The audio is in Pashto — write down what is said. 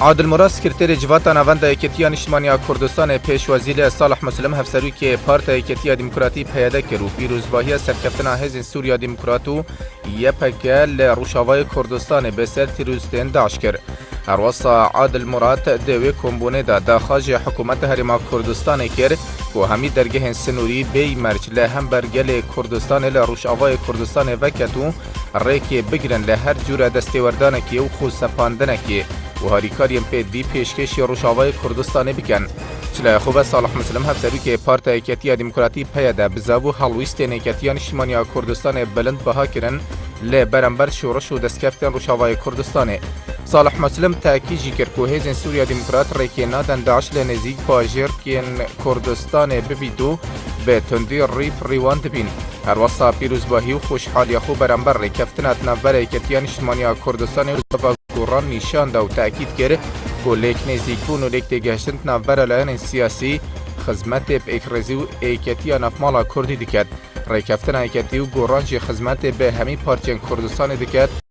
عادل مراد سکرتر جواتا نوند ایکتیا نشتمانی کردستان پیش وزیر صالح مسلم هفسروی که پارت ایکتیا دموکراتی پیاده کرد پیروزباهی سرکفتنا حزب سوریا دموکراتو یپکل روشاوای کردستان به سر تیروزتین داعش کرد. هر وسا عادل مراد دوی کمبونه دا خاج حکومت هرما کردستان کرد و همی درگه سنوری بی مرج لهم برگل کردستان لروشاوای کردستان وکتو ریکی بگرن لهر جور دستوردانکی و خوصفاندنکی و هاریکاریم پی پیشکشی روشاوای کردستان بکن. چلای خوب صالح مسلم هفسروی که پارت ایکتیا دموکراتی پیاده بزاو حلویستین ایکتیا نشتمانی کردستان بلند بها کرن لی برانبر شورش و دستکفتن روشاوای کردستان. صالح مسلم تاکیدی کرد که حزب سوریا دموکرات ریکینا داعش لنزیک پاجر کن کردستان ببیدو به تندی ریف ریوان دبین. هر وسا پیروزباهی و خوشحالی خوب برانبر ریکفتنات نوبر ایکتیا نشتمانی کردستان و گوران نشان داد و تاکید کرد که لیک نزیکون و لیک دگشتن نوبر لایان سیاسی خدمت به اکرزی و ایکتیا نفمالا کردی دکت. ریکفتن ایکتی و گوران جی خدمت به همی پارتیان کردستان دکت